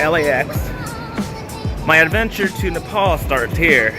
LAX. My adventure to Nepal starts here.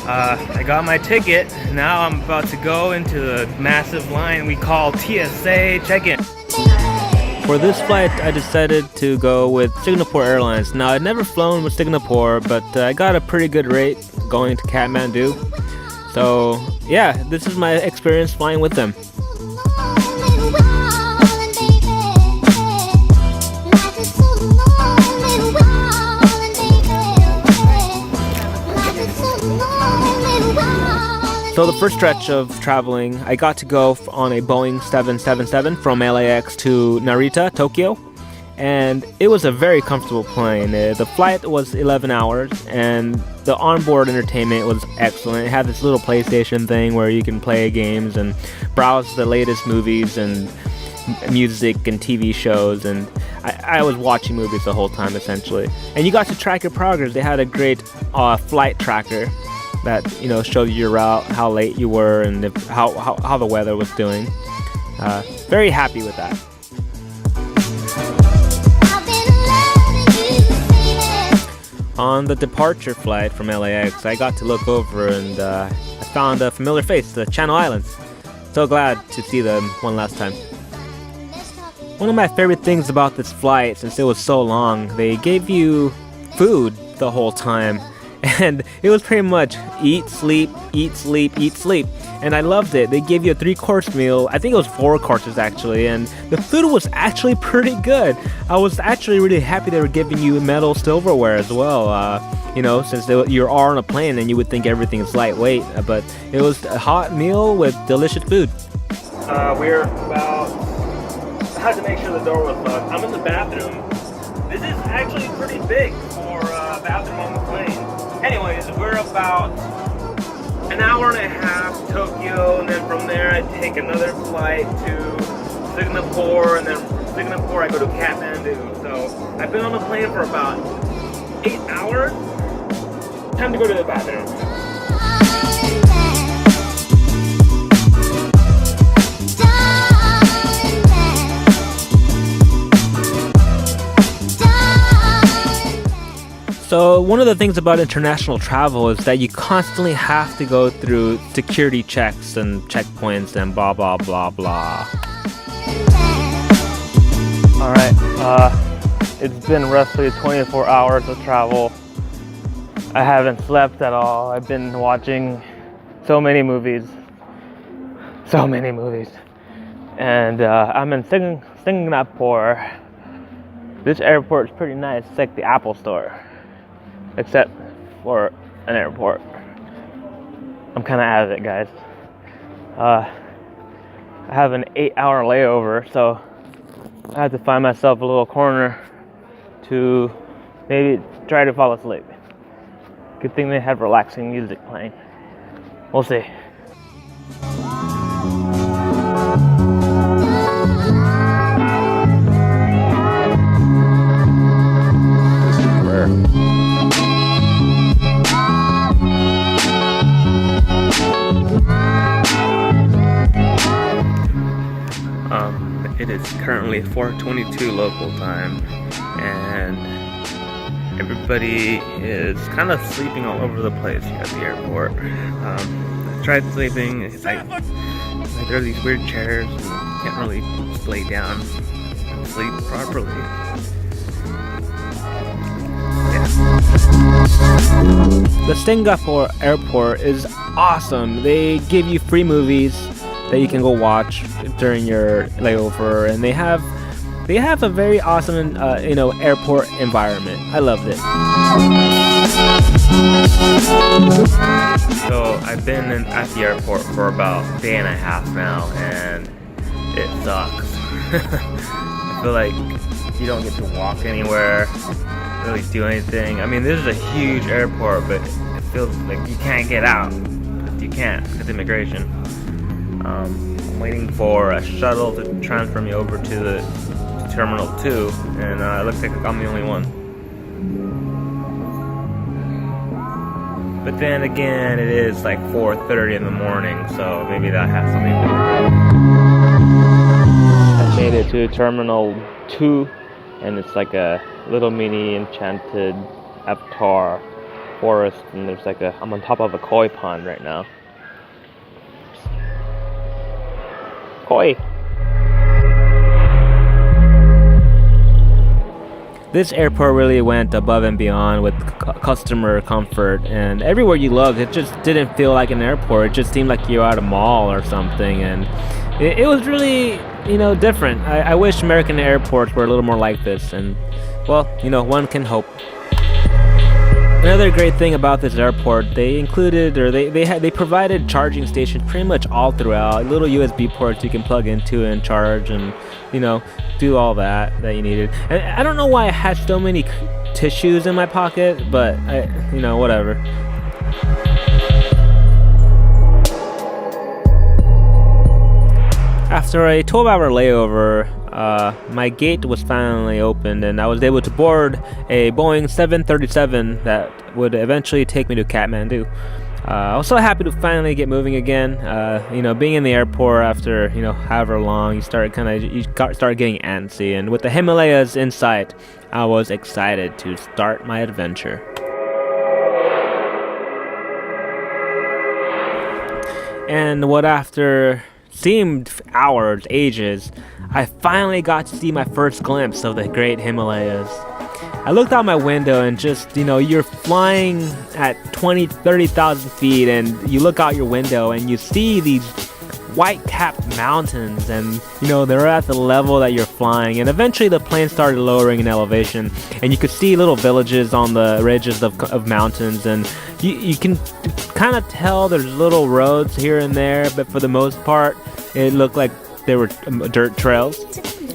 I got my ticket. Now I'm about to go into the massive line we call TSA check-in. For this flight, I decided to go with Singapore Airlines. Now, I'd never flown with Singapore, but I got a pretty good rate going to Kathmandu. So, yeah, this is my experience flying with them. So the first stretch of traveling, I got to go on a Boeing 777 from LAX to Narita, Tokyo, and it was a very comfortable plane. The flight was 11 hours, and the onboard entertainment was excellent. It had this little PlayStation thing where you can play games and browse the latest movies and music and TV shows, and I was watching movies the whole time essentially. And you got to track your progress. They had a great flight tracker that, you know, showed you your route, how late you were, and how the weather was doing. Very happy with that. On the departure flight from LAX, I got to look over and I found a familiar face, the Channel Islands. So glad to see them one last time. One of my favorite things about this flight, since it was so long, they gave you food the whole time. And it was pretty much eat, sleep, eat, sleep, eat, sleep. And I loved it. They gave you a 3-course meal. I think it was 4 courses actually. And the food was actually pretty good. I was actually really happy they were giving you metal silverware as well. You know, since you're on a plane and you would think everything is lightweight. But it was a hot meal with delicious food. We're about... I had to make sure the door was locked. I'm in the bathroom. This is actually pretty big for a bathroom on the plane. Anyways, we're about an hour and a half to Tokyo, and then from there I take another flight to Singapore, and then from Singapore I go to Kathmandu. So I've been on the plane for about 8 hours. Time to go to the bathroom. So one of the things about international travel is that you constantly have to go through security checks and checkpoints and blah blah blah blah. Alright, it's been roughly 24 hours of travel. I haven't slept at all. I've been watching so many movies. And I'm in Singapore. This airport is pretty nice. It's like the Apple Store, except for an airport. I'm kind of out of it, guys. I have an 8-hour layover, so I have to find myself a little corner to maybe try to fall asleep. Good thing they have relaxing music playing. We'll see. It is currently 4:22 local time, and everybody is kind of sleeping all over the place here at the airport. I tried sleeping. It's like there are these weird chairs, and you can't really lay down and sleep properly. The Singapore airport is awesome. They give you free movies that you can go watch during your layover, and they have a very awesome airport environment. I loved it. So I've been at the airport for about a day and a half now, and it sucks. I feel like you don't get to walk anywhere, really do anything. I mean, this is a huge airport, but it feels like you can't get out. You can't because immigration. I'm waiting for a shuttle to transfer me over to the Terminal 2, and it looks like I'm the only one. But then again, it is like 4:30 in the morning, so maybe that has something to do with it. I made it to Terminal 2, and it's like a little mini enchanted avatar forest, and there's like I'm on top of a koi pond right now. Koi! This airport really went above and beyond with customer comfort, and everywhere you looked, it just didn't feel like an airport. It just seemed like you were at a mall or something, and it was really, different. I wish American airports were a little more like this, and, well, one can hope. Another great thing about this airport, they included, or they provided charging stations pretty much all throughout. Little USB ports you can plug into and charge, and do all that you needed. And I don't know why I had so many tissues in my pocket, but whatever. After a 12-hour layover, my gate was finally opened, and I was able to board a Boeing 737 that would eventually take me to Kathmandu. I was so happy to finally get moving again. Being in the airport after however long, you start getting antsy, and with the Himalayas in sight, I was excited to start my adventure. And what after seemed hours, ages, I finally got to see my first glimpse of the great Himalayas. I looked out my window and just, you're flying at 20, 30,000 feet, and you look out your window and you see these white-capped mountains, and, they're at the level that you're flying. And eventually the plane started lowering in elevation, and you could see little villages on the ridges of mountains, and you can kind of tell there's little roads here and there, but for the most part, it looked like there were dirt trails.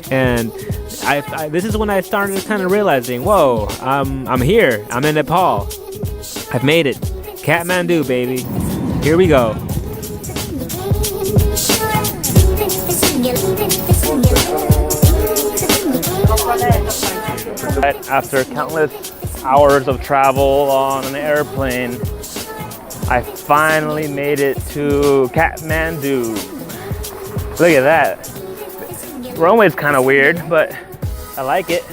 And this is when I started kind of realizing, whoa, I'm here. I'm in Nepal. I've made it. Kathmandu, baby. Here we go. After countless hours of travel on an airplane, I finally made it to Kathmandu. Look at that. The runway's kind of weird, but I like it.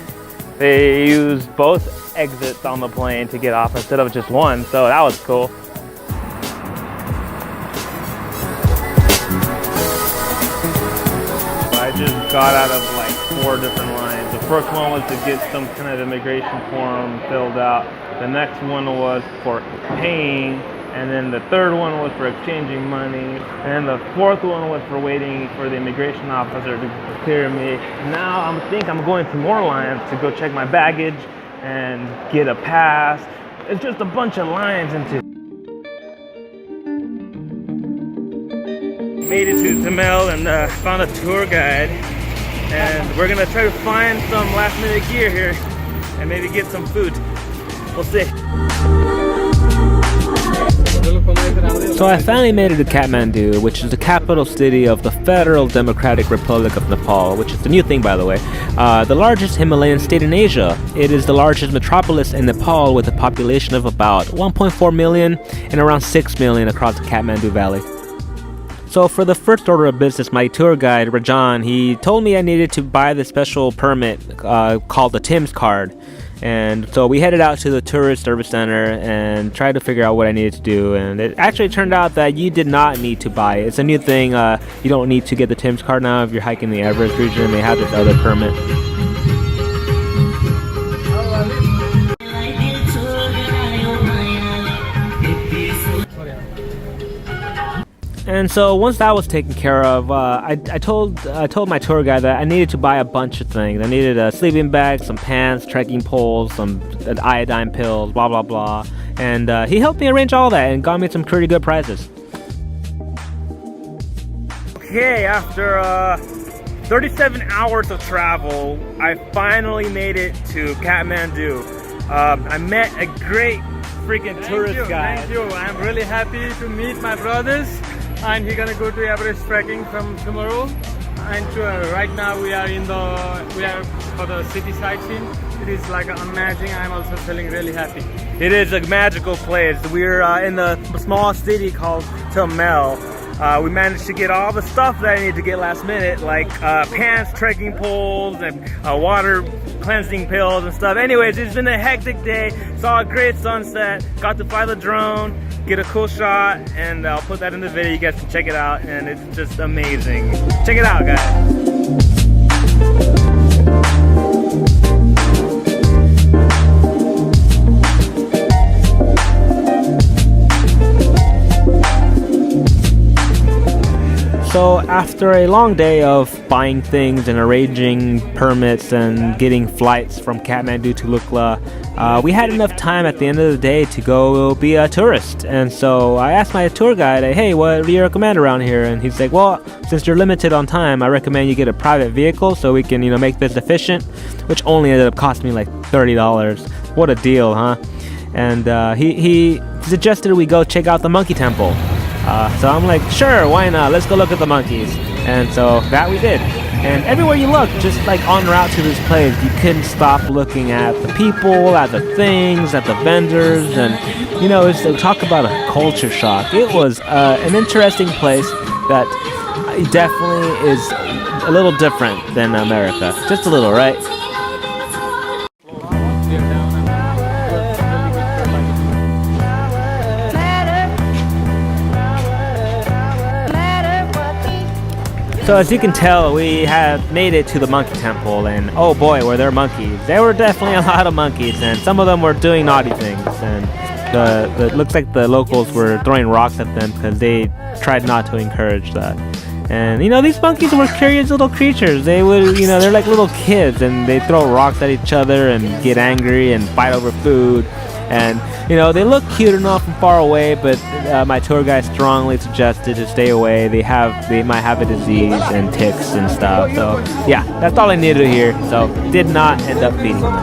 They use both exits on the plane to get off instead of just one, so that was cool. I just got out of like 4 different lines. The first one was to get some kind of immigration form filled out. The next one was for paying, and then the third one was for exchanging money, and then the fourth one was for waiting for the immigration officer to clear me. Now I think I'm going to more lines to go check my baggage and get a pass. It's just a bunch of lines into. Made it to Tamil and found a tour guide, and we're gonna try to find some last minute gear here and maybe get some food. We'll see. So I finally made it to Kathmandu, which is the capital city of the Federal Democratic Republic of Nepal, which is the new thing, by the way. The largest Himalayan state in Asia. It is the largest metropolis in Nepal with a population of about 1.4 million and around 6 million across the Kathmandu Valley. So for the first order of business, my tour guide, Rajan, he told me I needed to buy the special permit called the TIMS card. And so we headed out to the tourist service center and tried to figure out what I needed to do. And it actually turned out that you did not need to buy it. It's a new thing. You don't need to get the TIMS card now if you're hiking the Everest region. They have this other permit. And so once that was taken care of, I told my tour guide that I needed to buy a bunch of things. I needed a sleeping bag, some pants, trekking poles, some iodine pills, blah blah blah. And he helped me arrange all that and got me some pretty good prices. Okay, after 37 hours of travel, I finally made it to Kathmandu. I met a great freaking tourist guide. Thank you. I'm really happy to meet my brothers. And we're gonna go to Everest trekking from tomorrow. And right now we are for the city sightseeing. It is like amazing. I'm also feeling really happy. It is a magical place. We're in the small city called Tamil, we managed to get all the stuff that I needed to get last minute, like pants, trekking poles, and water cleansing pills and stuff. Anyways, it's been a hectic day. Saw a great sunset, got to fly the drone, get a cool shot, and I'll put that in the video. You guys can check it out, and it's just amazing. Check it out, guys. So after a long day of buying things and arranging permits and getting flights from Kathmandu to Lukla, we had enough time at the end of the day to go be a tourist. And so I asked my tour guide, hey, what do you recommend around here? And he's like, well, since you're limited on time, I recommend you get a private vehicle so we can, make this efficient, which only ended up costing me like $30. What a deal, huh? And he suggested we go check out the monkey temple. So I'm like, sure, why not? Let's go look at the monkeys. And so that we did. And everywhere you look, just like en route to this place, you couldn't stop looking at the people, at the things, at the vendors, and it's talk about a culture shock. It was an interesting place that definitely is a little different than America, just a little, right? So as you can tell, we have made it to the monkey temple, and oh boy, were there monkeys. There were definitely a lot of monkeys, and some of them were doing naughty things, and it looks like the locals were throwing rocks at them because they tried not to encourage that. And these monkeys were curious little creatures. They would, they're like little kids, and they throw rocks at each other and get angry and fight over food. And they look cute enough from far away, but my tour guide strongly suggested to stay away. They might have a disease and ticks and stuff. So yeah, that's all I needed to hear. So did not end up feeding them.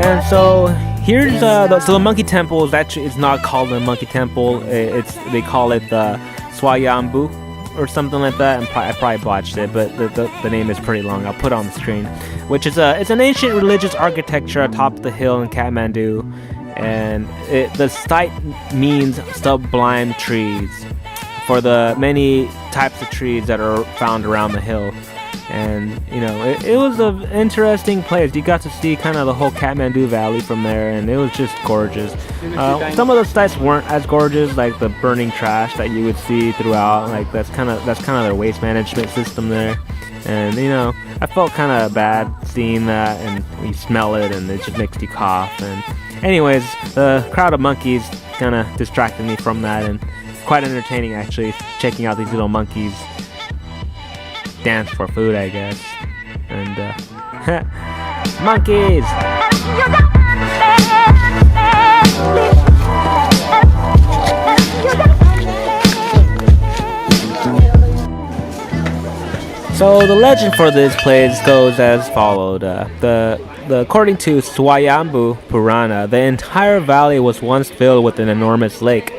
And so here's the monkey temple is actually, it's not called the monkey temple. They call it the Swayambhu or something like that, and I probably botched it, but the name is pretty long. I'll put it on the screen. Which is it's an ancient religious architecture atop the hill in Kathmandu, and the site means sublime trees for the many types of trees that are found around the hill. And it was an interesting place. You got to see kind of the whole Kathmandu Valley from there, and it was just gorgeous. Some of the sites weren't as gorgeous, like the burning trash that you would see throughout. Like that's kind of their waste management system there. And I felt kind of bad seeing that, and you smell it, and it just makes you cough. And anyways, the crowd of monkeys kind of distracted me from that, and quite entertaining actually, checking out these little monkeys dance for food, I guess. And monkeys. So the legend for this place goes as followed. According to Swayambhu Purana, the entire valley was once filled with an enormous lake,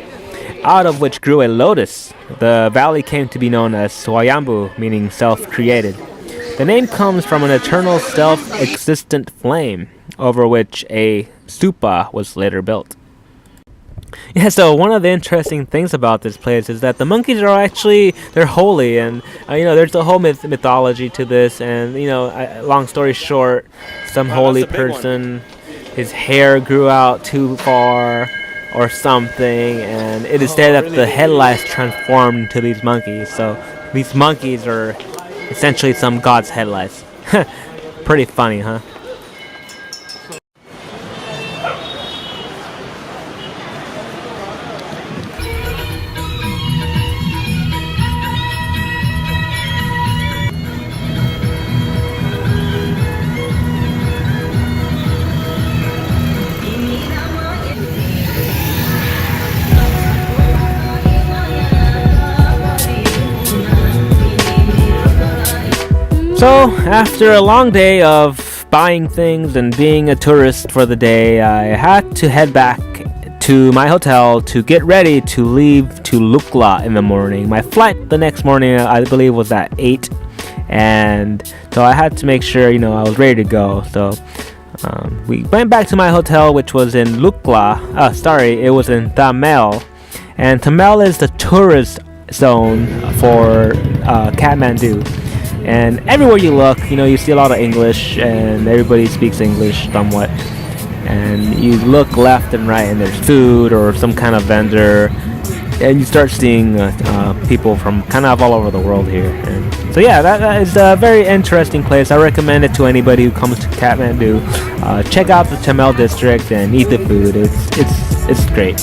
out of which grew a lotus. The valley came to be known as Swayambhu, meaning self-created. The name comes from an eternal self-existent flame, over which a stupa was later built. Yeah, so one of the interesting things about this place is that the monkeys are actually, they're holy, and there's a whole mythology to this, and long story short, some holy person, his hair grew out too far or something, and it is said that the headlights transformed into these monkeys. So these monkeys are essentially some god's headlights. Pretty funny, huh? So, after a long day of buying things and being a tourist for the day, I had to head back to my hotel to get ready to leave to Lukla in the morning. My flight the next morning, I believe, was at 8, and so I had to make sure, I was ready to go. So, We went back to my hotel, which was in Lukla. It was in Tamil. And Tamil is the tourist zone for Kathmandu. And everywhere you look, you see a lot of English, and everybody speaks English somewhat. And you look left and right, and there's food or some kind of vendor, and you start seeing people from kind of all over the world here. And so yeah, that is a very interesting place. I recommend it to anybody who comes to Kathmandu. Check out the Tamil district and eat the food. It's great.